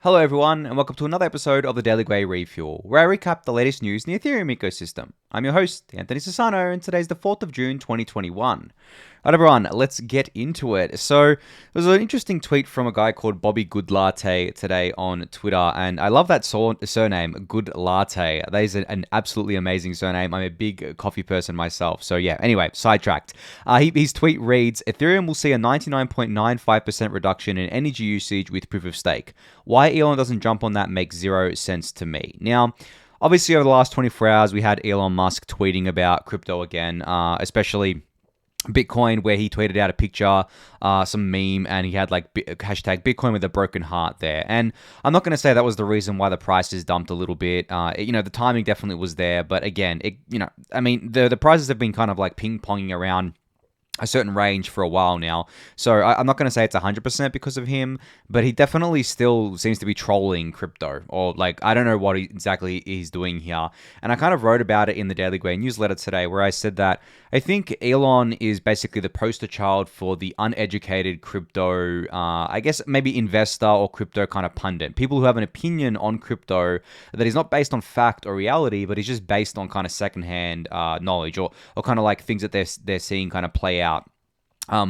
Hello everyone, and welcome to another episode of the Daily Gwei Refuel, where I recap the latest news in the Ethereum ecosystem. I'm your host, Anthony Sassano, and today's the 4th of June, 2021. Alright everyone, let's get into it. So, there's an interesting tweet from a guy called Bobby Goodlatte today on Twitter, and I love that surname, Goodlatte. That is an absolutely amazing surname. I'm a big coffee person myself, so yeah, anyway, sidetracked. His tweet reads, Ethereum will see a 99.95% reduction in energy usage with proof of stake. Why Elon doesn't jump on that makes zero sense to me. Now, obviously over the last 24 hours, we had Elon Musk tweeting about crypto again, especially Bitcoin, where he tweeted out a picture, some meme, and he had like hashtag Bitcoin with a broken heart there. And I'm not going to say that was the reason why the prices dumped a little bit. The timing definitely was there, but again, the prices have been kind of like ping-ponging around a certain range for a while now. So I'm not going to say it's 100% because of him, but he definitely still seems to be trolling crypto, or like, I don't know what exactly he's doing here. And I kind of wrote about it in the Daily Gwei newsletter today, where I said that I think Elon is basically the poster child for the uneducated crypto, I guess maybe investor or crypto kind of pundit. People who have an opinion on crypto that is not based on fact or reality, but is just based on kind of secondhand knowledge or kind of like things that they're seeing kind of play out. A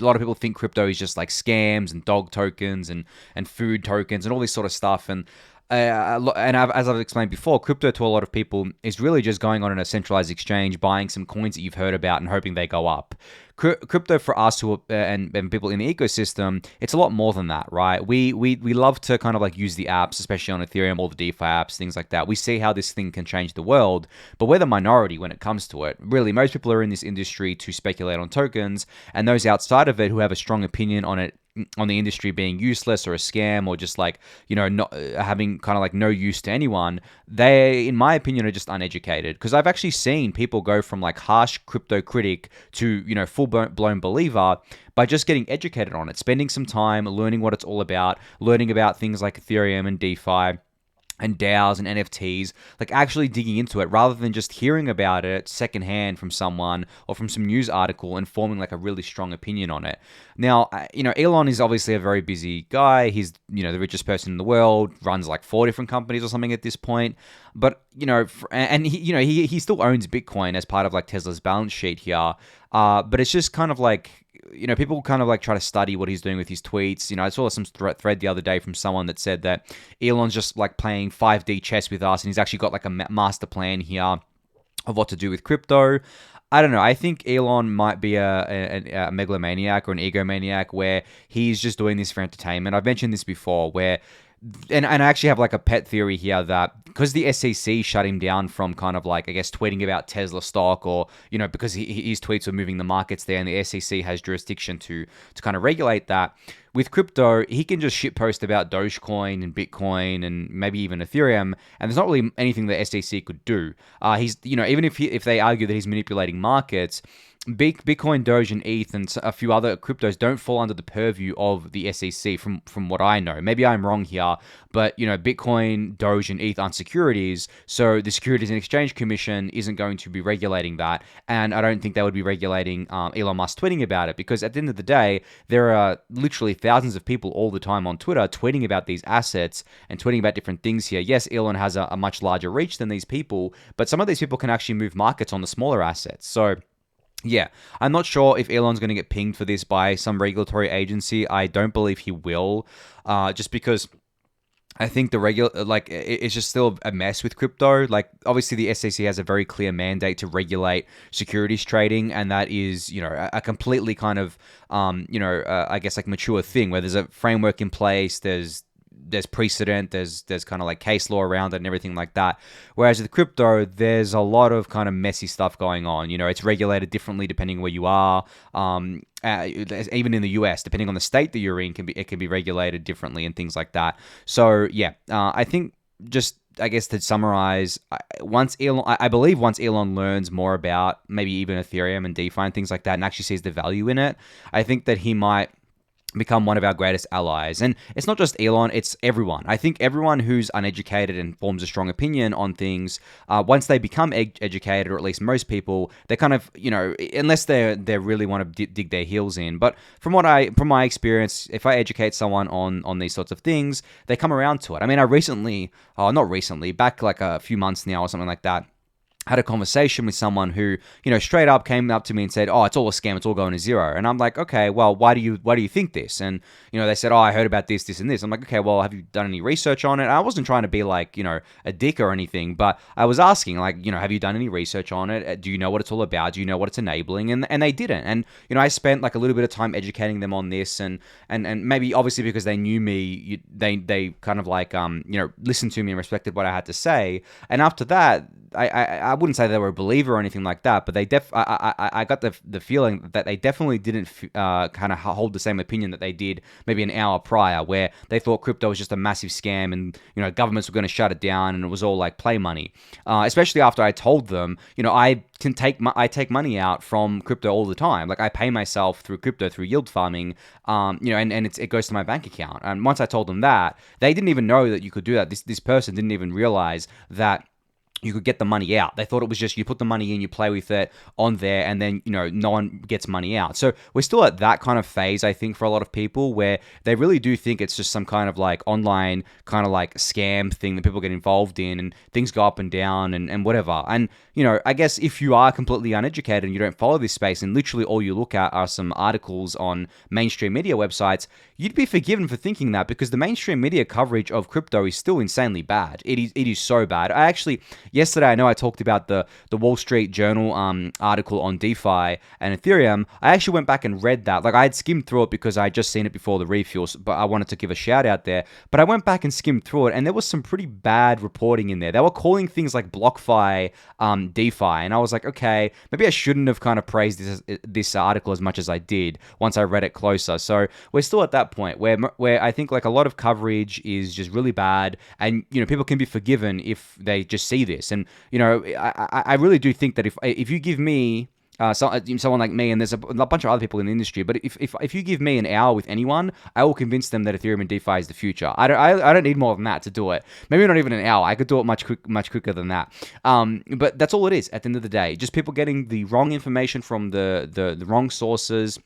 lot of people think crypto is just like scams and dog tokens and food tokens and all this sort of stuff. And as I've explained before, crypto to a lot of people is really just going on a centralized exchange, buying some coins that you've heard about and hoping they go up. Crypto for us who and people in the ecosystem, it's a lot more than that, right? We love to kind of like use the apps, especially on Ethereum, all the DeFi apps, things like that. We see how this thing can change the world, but we're the minority when it comes to it. Really, most people are in this industry to speculate on tokens, and those outside of it who have a strong opinion on it, on the industry being useless or a scam or just like, not having kind of like no use to anyone, they, in my opinion, are just uneducated. Because I've actually seen people go from like harsh crypto critic to, full-blown believer by just getting educated on it, spending some time learning what it's all about, learning about things like Ethereum and DeFi and DAOs and NFTs, like actually digging into it rather than just hearing about it secondhand from someone or from some news article and forming like a really strong opinion on it. Now, Elon is obviously a very busy guy. He's, the richest person in the world, runs like 4 different companies or something at this point. But, he still owns Bitcoin as part of like Tesla's balance sheet here. But it's just kind of like, people kind of like try to study what he's doing with his tweets. I saw some thread the other day from someone that said that Elon's just like playing 5D chess with us, and he's actually got like a master plan here of what to do with crypto. I don't know. I think Elon might be a megalomaniac or an egomaniac where he's just doing this for entertainment. I've mentioned this before where... And I actually have like a pet theory here that because the SEC shut him down from kind of like, I guess, tweeting about Tesla stock or, because his tweets were moving the markets there and the SEC has jurisdiction to kind of regulate that. With crypto, he can just shitpost about Dogecoin and Bitcoin and maybe even Ethereum, and there's not really anything the SEC could do. He's, even if they argue that he's manipulating markets, Bitcoin, Doge, and ETH, and a few other cryptos don't fall under the purview of the SEC from what I know. Maybe I'm wrong here, but, Bitcoin, Doge, and ETH aren't securities, so the Securities and Exchange Commission isn't going to be regulating that, and I don't think they would be regulating Elon Musk tweeting about it, because at the end of the day, there are literally thousands of people all the time on Twitter tweeting about these assets and tweeting about different things here. Yes, Elon has a much larger reach than these people, but some of these people can actually move markets on the smaller assets, so... Yeah, I'm not sure if Elon's going to get pinged for this by some regulatory agency. I don't believe he will, just because I think it's just still a mess with crypto. Like, obviously the SEC has a very clear mandate to regulate securities trading, and that is, a completely kind of, I guess like mature thing where there's a framework in place, there's precedent, there's kind of like case law around it and everything like that. Whereas with crypto, there's a lot of kind of messy stuff going on. It's regulated differently depending where you are. Even in the US, depending on the state that you're in, it can be regulated differently and things like that. So yeah, I think just, I guess to summarize, I believe once Elon learns more about maybe even Ethereum and DeFi and things like that and actually sees the value in it, I think that he might become one of our greatest allies. And it's not just Elon, it's everyone. I think everyone who's uneducated and forms a strong opinion on things, once they become educated, or at least most people, they kind of, unless they really want to dig their heels in. But from my experience, if I educate someone on these sorts of things, they come around to it. I mean, not recently, back like a few months now or something like that, had a conversation with someone who, straight up came up to me and said, "Oh, it's all a scam. It's all going to zero." And I'm like, "Okay, well, why do you think this?" And, they said, "Oh, I heard about this, and this." I'm like, "Okay, well, have you done any research on it?" I wasn't trying to be like, a dick or anything, but I was asking, like, have you done any research on it? Do you know what it's all about? Do you know what it's enabling? And they didn't. And, I spent like a little bit of time educating them on this, and maybe obviously because they knew me, they kind of like, listened to me and respected what I had to say. And after that, I wouldn't say they were a believer or anything like that, but I got the feeling that they definitely didn't kind of hold the same opinion that they did maybe an hour prior, where they thought crypto was just a massive scam and, governments were going to shut it down and it was all like play money. Especially after I told them, I take money out from crypto all the time. Like I pay myself through crypto, through yield farming, and it goes to my bank account. And once I told them that, they didn't even know that you could do that. This person didn't even realize that you could get the money out. They thought it was just you put the money in, you play with it on there, and then, no one gets money out. So we're still at that kind of phase, I think, for a lot of people, where they really do think it's just some kind of like online kind of like scam thing that people get involved in, and things go up and down and whatever. And, I guess if you are completely uneducated and you don't follow this space, and literally all you look at are some articles on mainstream media websites, you'd be forgiven for thinking that, because the mainstream media coverage of crypto is still insanely bad. It is so bad. Yesterday, I know I talked about the Wall Street Journal article on DeFi and Ethereum. I actually went back and read that. Like, I had skimmed through it because I had just seen it before the refuel, but I wanted to give a shout out there. But I went back and skimmed through it, and there was some pretty bad reporting in there. They were calling things like BlockFi DeFi, and I was like, okay, maybe I shouldn't have kind of praised this article as much as I did once I read it closer. So we're still at that point where I think like a lot of coverage is just really bad, and people can be forgiven if they just see this. And I really do think that if you give me someone like me, and there's a bunch of other people in the industry, but if you give me an hour with anyone, I will convince them that Ethereum and DeFi is the future. I don't need more than that to do it. Maybe not even an hour. I could do it much quicker than that. But that's all it is at the end of the day. Just people getting the wrong information from the wrong sources.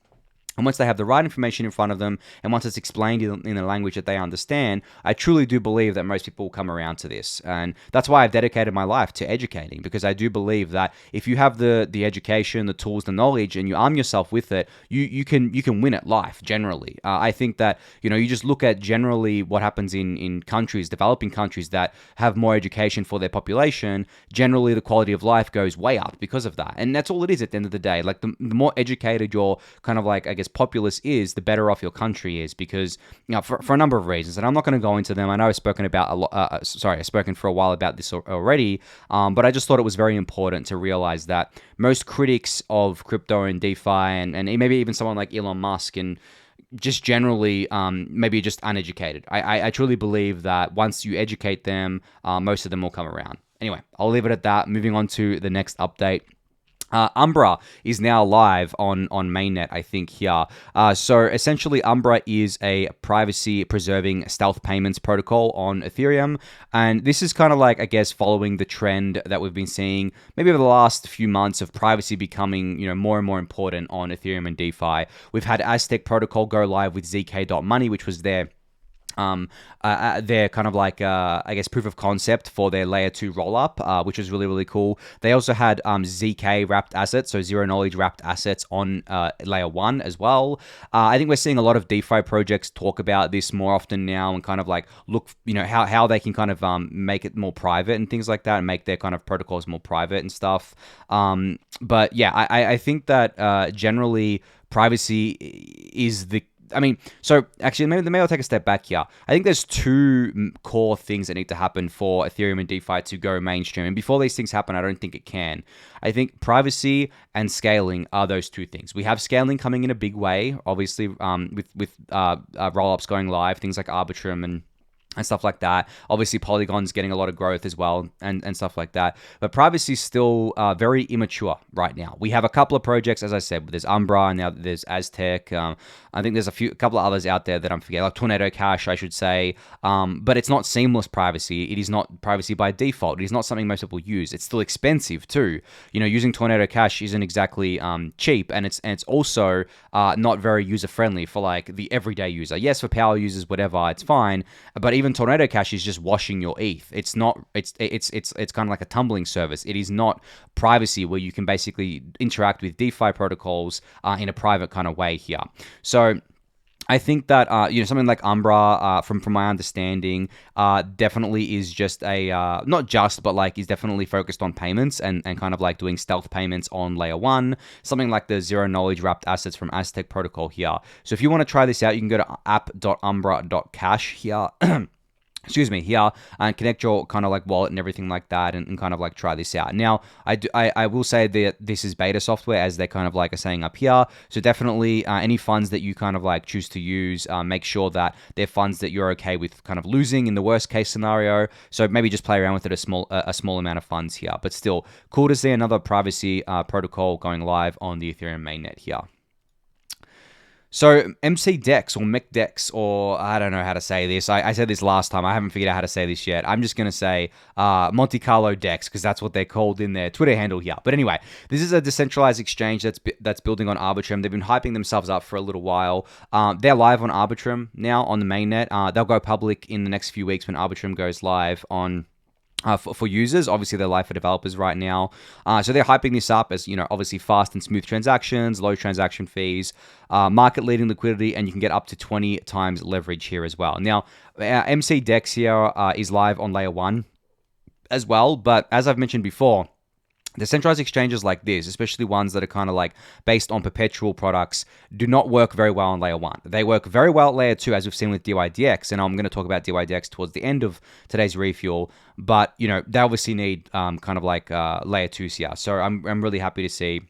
And once they have the right information in front of them, and once it's explained in a language that they understand, I truly do believe that most people will come around to this. And that's why I've dedicated my life to educating, because I do believe that if you have the education, the tools, the knowledge, and you arm yourself with it, you can win at life, generally. I think that, you just look at generally what happens in countries, developing countries that have more education for their population, generally the quality of life goes way up because of that. And that's all it is at the end of the day. Like the more educated your kind of like, I guess, populace is, the better off your country is, because for a number of reasons, and I'm not going to go into them. I know I've spoken I've spoken for a while about this already, but I just thought it was very important to realize that most critics of crypto and DeFi, and maybe even someone like Elon Musk, and just generally maybe just uneducated. I truly believe that once you educate them, most of them will come around. Anyway, I'll leave it at that. Moving on to the next update. Umbra is now live on mainnet, I think, here. So essentially, Umbra is a privacy-preserving stealth payments protocol on Ethereum. And this is kind of like, I guess, following the trend that we've been seeing maybe over the last few months of privacy becoming, more and more important on Ethereum and DeFi. We've had Aztec protocol go live with zk.money, which was their kind of like, I guess, proof of concept for their layer 2 rollup, which was really, really cool. They also had ZK wrapped assets, so zero knowledge wrapped assets on layer 1 as well. I think we're seeing a lot of DeFi projects talk about this more often now, and kind of like look, how they can kind of make it more private and things like that, and make their kind of protocols more private and stuff. But yeah, I think that generally privacy is so actually, maybe I'll take a step back here. I think there's two core things that need to happen for Ethereum and DeFi to go mainstream. And before these things happen, I don't think it can. I think privacy and scaling are those two things. We have scaling coming in a big way, obviously, with rollups going live, things like Arbitrum and and stuff like that. Obviously, Polygon's getting a lot of growth as well and stuff like that. But privacy is still very immature right now. We have a couple of projects, as I said, there's Umbra and now there's Aztec. I think there's a couple of others out there that I'm forgetting, like Tornado Cash, I should say. But it's not seamless privacy. It is not privacy by default. It is not something most people use. It's still expensive too. You know, using Tornado Cash isn't exactly cheap, and it's also not very user friendly for like the everyday user. Yes, for power users, whatever, it's fine. But even Tornado Cash is just washing your ETH. It's not. It's kind of like a tumbling service. It is not privacy where you can basically interact with DeFi protocols in a private kind of way here. So I think that something like Umbra, from my understanding, definitely is just a not just, but like is definitely focused on payments and kind of like doing stealth payments on layer 1. Something like the zero knowledge wrapped assets from Aztec protocol here. So if you want to try this out, you can go to app.umbra.cash here. Excuse me, here, and connect your kind of like wallet and everything like that, and kind of like try this out. Now, I will say that this is beta software, as they kind of like are saying up here. So definitely any funds that you kind of like choose to use, make sure that they're funds that you're okay with kind of losing in the worst case scenario. So maybe just play around with it, a small amount of funds here. But still, cool to see another privacy protocol going live on the Ethereum mainnet here. So MCDEX or MECDEX, or I don't know how to say this. I said this last time. I haven't figured out how to say this yet. I'm just going to say MonteCarloDEX, because that's what they're called in their Twitter handle here. But anyway, this is a decentralized exchange that's building on Arbitrum. They've been hyping themselves up for a little while. They're live on Arbitrum now on the mainnet. They'll go public in the next few weeks when Arbitrum goes live on for users. Obviously, they're live for developers right now. So they're hyping this up as, obviously fast and smooth transactions, low transaction fees, market-leading liquidity, and you can get up to 20 times leverage here as well. Now, MCDEX here is live on layer 1 as well, but as I've mentioned before, decentralized exchanges like this, especially ones that are kind of like based on perpetual products, do not work very well on layer 1. They work very well at layer 2, as we've seen with dYdX, and I'm going to talk about dYdX towards the end of today's refuel. But they obviously need kind of like layer 2s here. So I'm really happy to see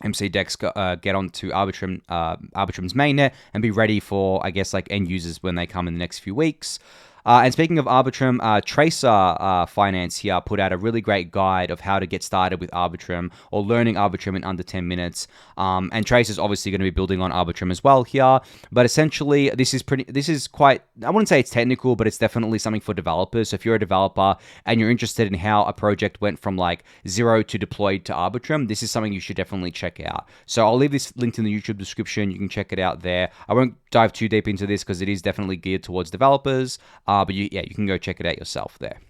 MCDEX get onto Arbitrum's mainnet and be ready for, I guess, like end users when they come in the next few weeks. And speaking of Arbitrum, Tracer Finance here put out a really great guide of how to get started with Arbitrum or learning Arbitrum in under 10 minutes. And Tracer's obviously going to be building on Arbitrum as well here. But essentially, this is quite, I wouldn't say it's technical, but it's definitely something for developers. So if you're a developer and you're interested in how a project went from like 0 to deployed to Arbitrum, this is something you should definitely check out. So I'll leave this linked in the YouTube description. You can check it out there. I won't dive too deep into this because it is definitely geared towards developers. But you can go check it out yourself there.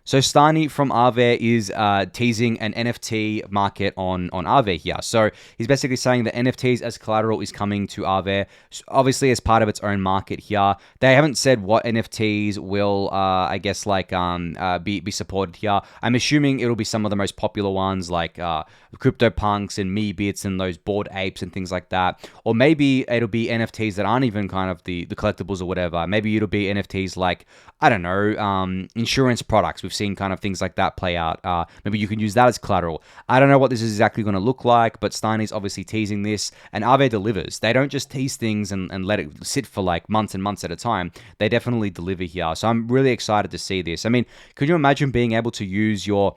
So Stani from Aave is teasing an NFT market on Aave here. So he's basically saying that NFTs as collateral is coming to Aave, obviously as part of its own market here. They haven't said what NFTs will, I guess, like be supported here. I'm assuming it'll be some of the most popular ones like CryptoPunks and Meebits and those Bored Apes and things like that. Or maybe it'll be NFTs that aren't even kind of the collectibles or whatever. Maybe it'll be NFTs like, I don't know, insurance products. We've seen kind of things like that play out. Maybe you can use that as collateral. I don't know what this is exactly going to look like, but Stani's obviously teasing this, and Aave delivers. They don't just tease things and let it sit for like months and months at a time. They definitely deliver here. So I'm really excited to see this. I mean, could you imagine being able to use your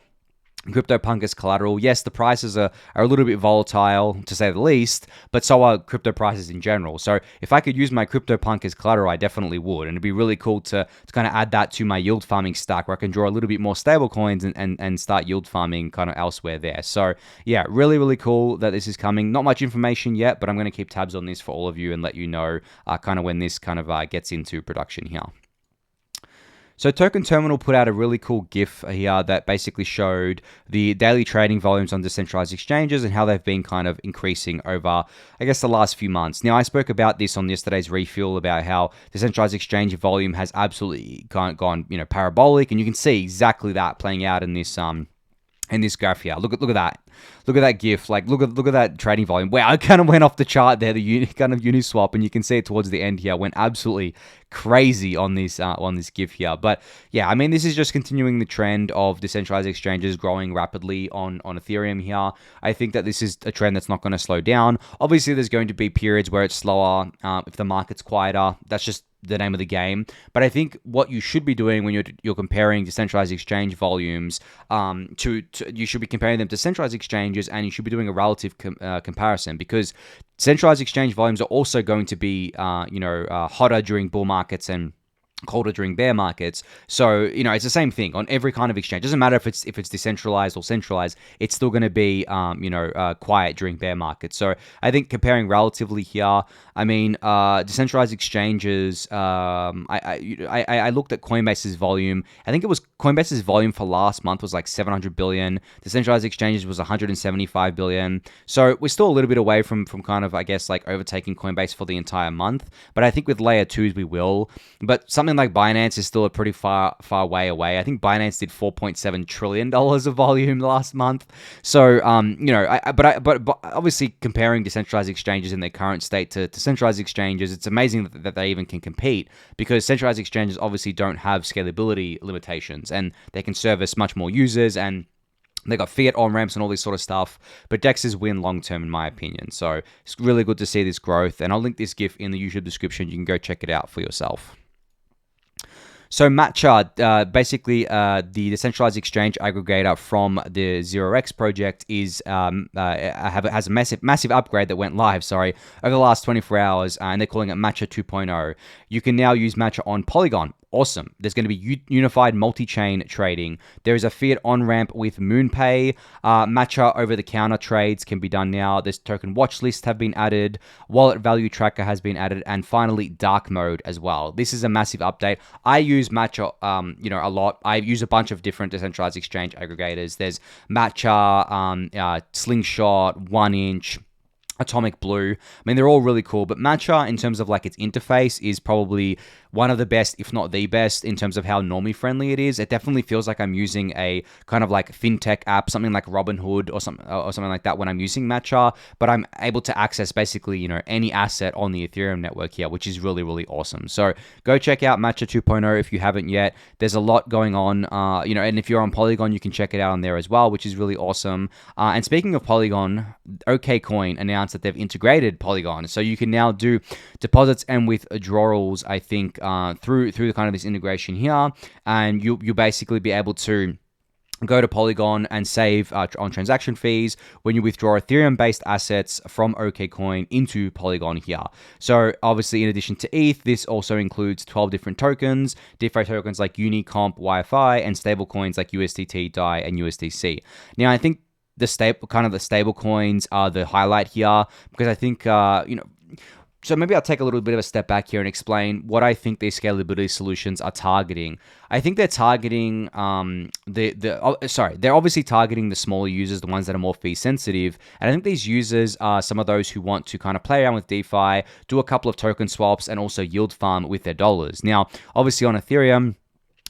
CryptoPunk as collateral? Yes, the prices are a little bit volatile, to say the least, but so are crypto prices in general. So if I could use my CryptoPunk as collateral, I definitely would. And it'd be really cool to kind of add that to my yield farming stack, where I can draw a little bit more stable coins and start yield farming kind of elsewhere there. So yeah, really, really cool that this is coming. Not much information yet, but I'm going to keep tabs on this for all of you and let you know kind of when this kind of gets into production here. So Token Terminal put out a really cool GIF here that basically showed the daily trading volumes on decentralized exchanges and how they've been kind of increasing over, I guess, the last few months. Now, I spoke about this on yesterday's refuel about how decentralized exchange volume has absolutely gone parabolic, and you can see exactly that playing out in this graph here. Look at that. Look at that GIF. Like, look at that trading volume. Wow, I kind of went off the chart there, the kind of Uniswap, and you can see it towards the end here. Went absolutely crazy on this GIF here. But yeah, I mean, this is just continuing the trend of decentralized exchanges growing rapidly on Ethereum here. I think that this is a trend that's not going to slow down. Obviously, there's going to be periods where it's slower if the market's quieter. That's just the name of the game. But I think what you should be doing when you're comparing decentralized exchange volumes you should be comparing them to centralized exchanges, and you should be doing a relative comparison, because centralized exchange volumes are also going to be hotter during bull markets and colder during bear markets. So, it's the same thing on every kind of exchange. Doesn't matter if it's decentralized or centralized, it's still going to be, quiet during bear markets. So I think comparing relatively here, decentralized exchanges, I looked at Coinbase's volume. I think it was Coinbase's volume for last month was like 700 billion. Decentralized exchanges was 175 billion. So we're still a little bit away from kind of, I guess, like overtaking Coinbase for the entire month. But I think with layer 2s we will. But something like Binance is still a pretty far way away. I think Binance did $4.7 trillion of volume last month. So, but obviously comparing decentralized exchanges in their current state to centralized exchanges, it's amazing that they even can compete, because centralized exchanges obviously don't have scalability limitations, and they can service much more users, and they got fiat on-ramps and all this sort of stuff. But DEXs win long-term, in my opinion. So it's really good to see this growth. And I'll link this GIF in the YouTube description. You can go check it out for yourself. So Matcha, basically the decentralized exchange aggregator from the 0x project, has a massive upgrade that went live, over the last 24 hours, and they're calling it Matcha 2.0. You can now use Matcha on Polygon. Awesome. There's going to be unified multi-chain trading. There is a fiat on-ramp with MoonPay. Matcha over-the-counter trades can be done now. This token watch list have been added. Wallet value tracker has been added. And finally, dark mode as well. This is a massive update. I use Matcha, a lot. I use a bunch of different decentralized exchange aggregators. There's Matcha, Slingshot, 1inch, Atomic Blue. They're all really cool, but Matcha, in terms of like its interface, is probably one of the best, if not the best, in terms of how normie friendly it is. It definitely feels like I'm using a kind of like fintech app, something like Robinhood or something like that when I'm using Matcha, but I'm able to access basically, any asset on the Ethereum network here, which is really, really awesome. So go check out Matcha 2.0 if you haven't yet. There's a lot going on, and if you're on Polygon, you can check it out on there as well, which is really awesome. And speaking of Polygon, Okcoin announced that they've integrated Polygon. So you can now do deposits and withdrawals, I think, through kind of this integration here, and you'll basically be able to go to Polygon and save on transaction fees when you withdraw Ethereum-based assets from Okcoin into Polygon here. So obviously, in addition to ETH, this also includes 12 different tokens, DeFi tokens like Uni, Comp, Wi-Fi, and stablecoins like USDT, DAI, and USDC. Now, I think the stable coins are the highlight here, because I think so maybe I'll take a little bit of a step back here and explain what I think these scalability solutions are targeting. I think they're targeting they're obviously targeting the smaller users, the ones that are more fee sensitive. And I think these users are some of those who want to kind of play around with DeFi, do a couple of token swaps, and also yield farm with their dollars. Now, obviously on Ethereum,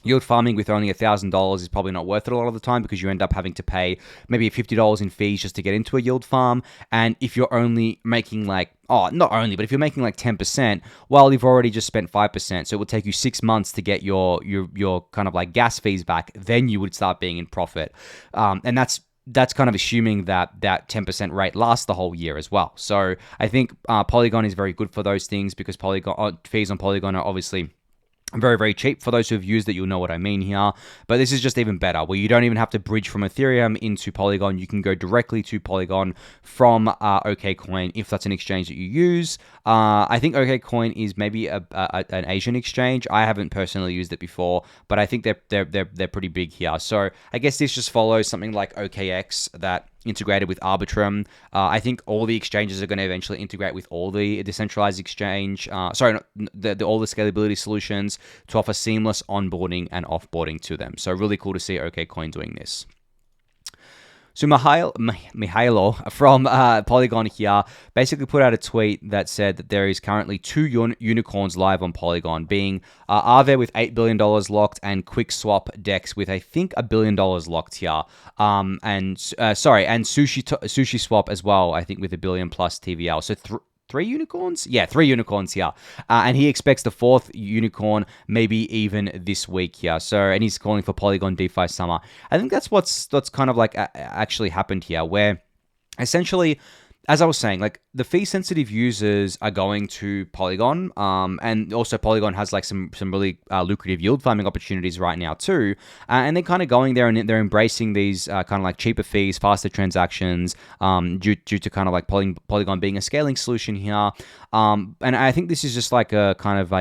yield farming with only $1,000 is probably not worth it a lot of the time, because you end up having to pay maybe $50 in fees just to get into a yield farm. And if you're only making but if you're making like 10%, well, you've already just spent 5%. So it will take you 6 months to get your kind of like gas fees back. Then you would start being in profit. And that's kind of assuming that 10% rate lasts the whole year as well. So I think Polygon is very good for those things, because fees on Polygon are obviously very, very cheap. For those who have used it, you'll know what I mean here. But this is just even better, where you don't even have to bridge from Ethereum into Polygon. You can go directly to Polygon from Okcoin, if that's an exchange that you use. I think Okcoin is maybe an Asian exchange. I haven't personally used it before, but I think they're pretty big here. So I guess this just follows something like OKX that integrated with Arbitrum. I think all the exchanges are going to eventually integrate with all the decentralized exchange, all the scalability solutions to offer seamless onboarding and offboarding to them. So really cool to see Okcoin doing this. So Mihailo from Polygon here basically put out a tweet that said that there is currently 2 unicorns live on Polygon, being Aave with $8 billion locked, and QuickSwap DEX with, I think, $1 billion locked here. And SushiSwap as well, I think, with $1 billion plus TVL. So 3 unicorns? Yeah, 3 unicorns here. And he expects the 4th unicorn maybe even this week here. And he's calling for Polygon DeFi Summer. I think that's what's kind of like actually happened here, where essentially as I was saying, like the fee sensitive users are going to Polygon, and also Polygon has like some really lucrative yield farming opportunities right now too, and they're kind of going there and they're embracing these kind of like cheaper fees, faster transactions, due to kind of like Polygon being a scaling solution here, and I think this is just like a kind of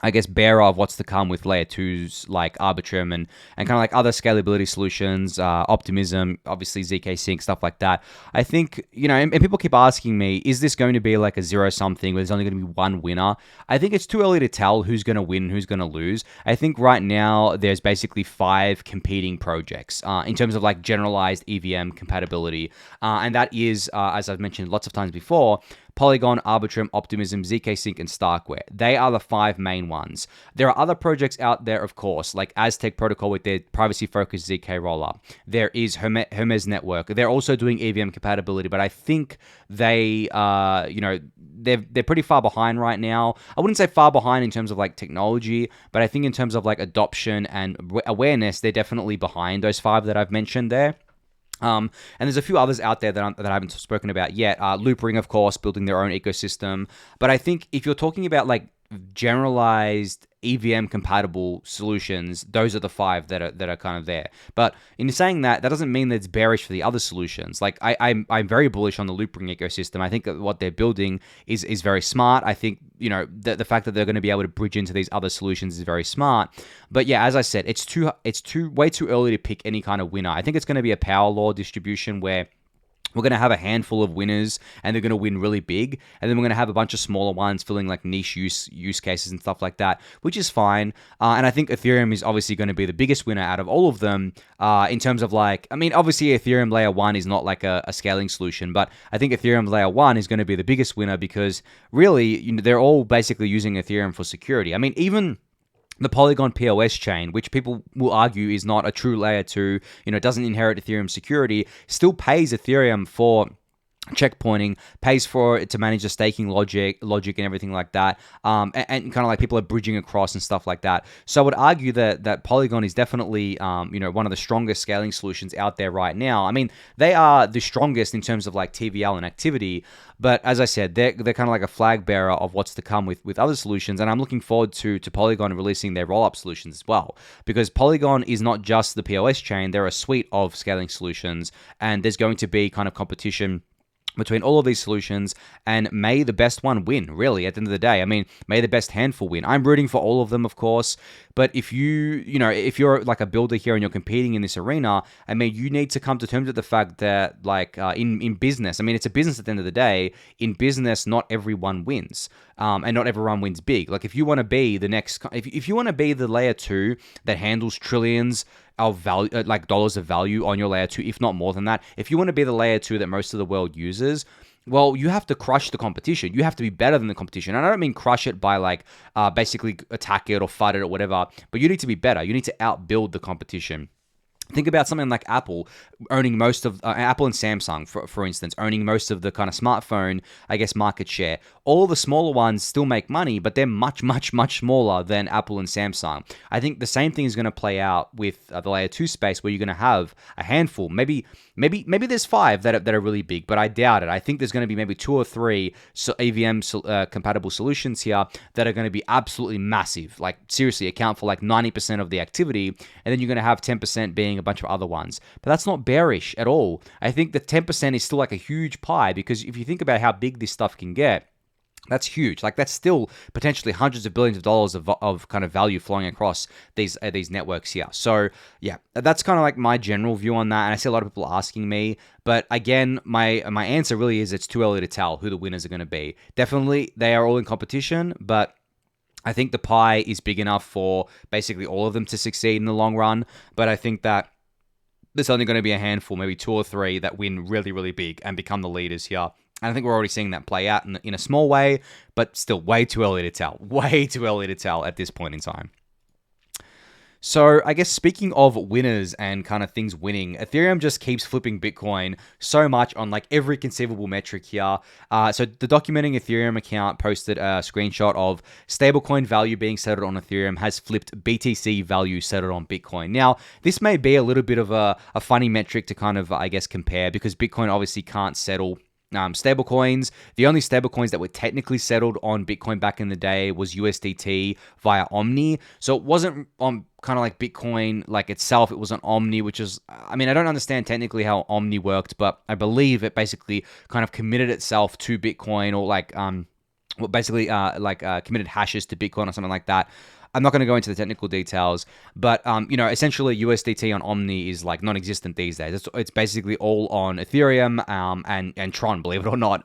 I guess bearer of what's to come with layer 2s like Arbitrum and kind of like other scalability solutions, Optimism, obviously ZK Sync, stuff like that. I think, and people keep asking me, is this going to be like a zero something where there's only going to be one winner? I think it's too early to tell who's going to win, who's going to lose. I think right now there's basically 5 competing projects in terms of like generalized EVM compatibility. And that is, as I've mentioned lots of times before, Polygon, Arbitrum, Optimism, ZK Sync, and Starkware. They are the 5 main ones. There are other projects out there, of course, like Aztec Protocol with their privacy-focused ZK roller. There is Hermes Network. They're also doing EVM compatibility, but I think they're pretty far behind right now. I wouldn't say far behind in terms of like technology, but I think in terms of like adoption and awareness, they're definitely behind those 5 that I've mentioned there. And there's a few others out there that I haven't spoken about yet. Loopring, of course, building their own ecosystem. But I think if you're talking about like generalized EVM compatible solutions, those are the 5 that are kind of there. But in saying that doesn't mean that it's bearish for the other solutions. Like I'm very bullish on the Loopring ecosystem. I think that what they're building is very smart. I think the fact that they're going to be able to bridge into these other solutions is very smart. But yeah, as I said, it's way too early to pick any kind of winner. I think it's going to be a power law distribution where we're going to have a handful of winners and they're going to win really big. And then we're going to have a bunch of smaller ones filling like niche use cases and stuff like that, which is fine. And I think Ethereum is obviously going to be the biggest winner out of all of them in terms of like, I mean, obviously Ethereum layer 1 is not like a scaling solution, but I think Ethereum layer 1 is going to be the biggest winner because really, they're all basically using Ethereum for security. I mean, even the Polygon POS chain, which people will argue is not a true layer 2, doesn't inherit Ethereum security, still pays Ethereum for checkpointing, pays for it to manage the staking logic and everything like that, and kind of like people are bridging across and stuff like that. So I would argue that Polygon is definitely one of the strongest scaling solutions out there right now. I mean, they are the strongest in terms of like TVL and activity, but as I said, they're kind of like a flag bearer of what's to come with other solutions, and I'm looking forward to Polygon releasing their roll-up solutions as well, because Polygon is not just the POS chain, they're a suite of scaling solutions, and there's going to be kind of competition between all of these solutions, and may the best one win, really, at the end of the day. I mean, may the best handful win. I'm rooting for all of them, of course, but if if you're like a builder here and you're competing in this arena, I mean, you need to come to terms with the fact that, like, in business, I mean, it's a business at the end of the day. In business, not everyone wins, and not everyone wins big. Like, if you want to be the next, if you want to be the layer 2 that handles trillions of value, like dollars of value on your layer 2, if not more than that, if you want to be the layer 2 that most of the world uses, well, you have to crush the competition. You have to be better than the competition. And I don't mean crush it by like basically attack it or fight it or whatever, but you need to be better. You need to outbuild the competition. Think about something like Apple owning most of Apple and Samsung, for instance, owning most of the kind of smartphone, I guess, market share. All the smaller ones still make money, but they're much, much, much smaller than Apple and Samsung. I think the same thing is going to play out with the layer 2 space, where you're going to have a handful, maybe there's 5 that are really big, but I doubt it. I think there's going to be maybe 2 or 3 EVM compatible solutions here that are going to be absolutely massive, like seriously account for like 90% of the activity, and then you're going to have 10% being a bunch of other ones. But that's not bearish at all. I think the 10% is still like a huge pie, because if you think about how big this stuff can get, that's huge. Like, that's still potentially hundreds of billions of dollars of kind of value flowing across these networks here. So yeah, that's kind of like my general view on that. And I see a lot of people asking me, but again, my answer really is it's too early to tell who the winners are going to be. Definitely, they are all in competition, but I think the pie is big enough for basically all of them to succeed in the long run. But I think that there's only going to be a handful, maybe 2 or 3, that win really, really big and become the leaders here. And I think we're already seeing that play out in a small way, but still way too early to tell. Way too early to tell at this point in time. So I guess speaking of winners and kind of things winning, Ethereum just keeps flipping Bitcoin so much on like every conceivable metric here. So the Documenting Ethereum account posted a screenshot of stablecoin value being settled on Ethereum has flipped BTC value settled on Bitcoin. Now, this may be a little bit of a funny metric to kind of, I guess, compare because Bitcoin obviously can't settle stablecoins. The only stablecoins that were technically settled on Bitcoin back in the day was USDT via Omni. So it wasn't on kind of like Bitcoin like itself. It was on Omni, which is, I mean, I don't understand technically how Omni worked, but I believe it basically kind of committed itself to Bitcoin or like basically committed hashes to Bitcoin or something like that. I'm not going to go into the technical details, but essentially USDT on Omni is like non-existent these days. It's basically all on Ethereum and Tron, believe it or not.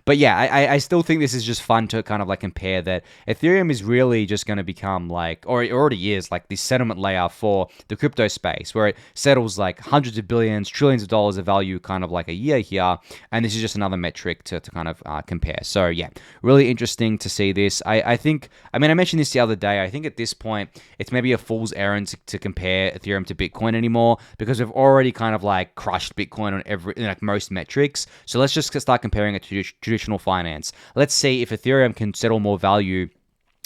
But yeah, I still think this is just fun to kind of like compare that Ethereum is really just going to become like, or it already is, like this settlement layer for the crypto space, where it settles like hundreds of billions, trillions of dollars of value kind of like a year here, and this is just another metric to kind of compare. So yeah, really interesting to see this. I mentioned this the other day. I think at this point, it's maybe a fool's errand to compare Ethereum to Bitcoin anymore because we've already kind of like crushed Bitcoin on most metrics. So let's just start comparing it to traditional finance. Let's see if Ethereum can settle more value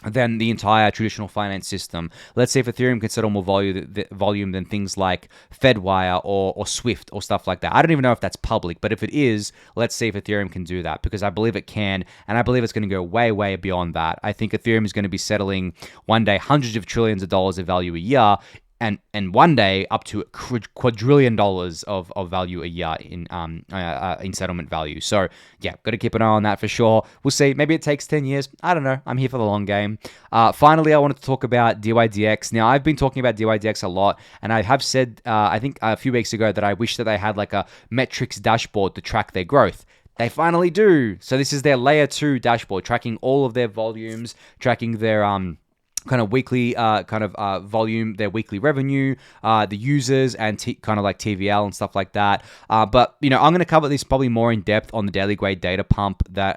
than the entire traditional finance system. Let's see if Ethereum can settle more volume than things like Fedwire or Swift or stuff like that. I don't even know if that's public, but if it is, let's see if Ethereum can do that because I believe it can, and I believe it's going to go way, way beyond that. I think Ethereum is going to be settling one day hundreds of trillions of dollars of value a year, and one day up to quadrillion dollars of value a year in settlement value. So yeah, got to keep an eye on that for sure. We'll see. Maybe it takes 10 years. I don't know. I'm here for the long game. Finally, I wanted to talk about dYdX. Now, I've been talking about dYdX a lot, and I have said, I think a few weeks ago, that I wish that they had like a metrics dashboard to track their growth. They finally do. So this is their layer 2 dashboard, tracking all of their volumes, tracking their kind of weekly volume, their weekly revenue, the users, and kind of like TVL and stuff like that. But I'm going to cover this probably more in depth on the Daily Gwei data pump that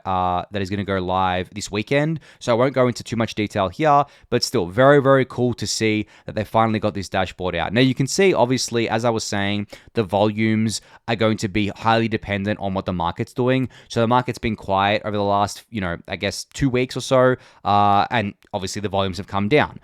is going to go live this weekend. So I won't go into too much detail here, but still very, very cool to see that they finally got this dashboard out. Now you can see, obviously, as I was saying, the volumes are going to be highly dependent on what the market's doing. So the market's been quiet over the last, I guess 2 weeks or so. And obviously the volumes have come down.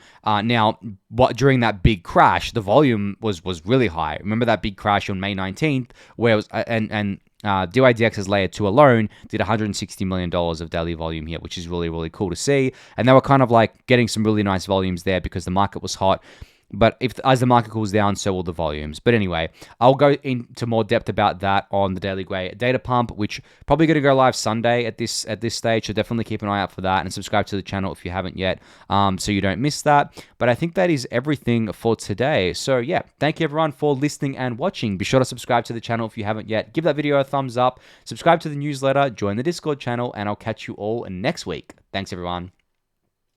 During that big crash, the volume was really high. Remember that big crash on May 19th, where it was dYdX's layer 2 alone did $160 million of daily volume here, which is really, really cool to see. And they were kind of like getting some really nice volumes there because the market was hot. But as the market cools down, so will the volumes. But anyway, I'll go into more depth about that on the Daily Gwei data pump, which probably going to go live Sunday at this stage. So definitely keep an eye out for that and subscribe to the channel if you haven't yet, so you don't miss that. But I think that is everything for today. So yeah, thank you everyone for listening and watching. Be sure to subscribe to the channel if you haven't yet. Give that video a thumbs up. Subscribe to the newsletter. Join the Discord channel, and I'll catch you all next week. Thanks everyone.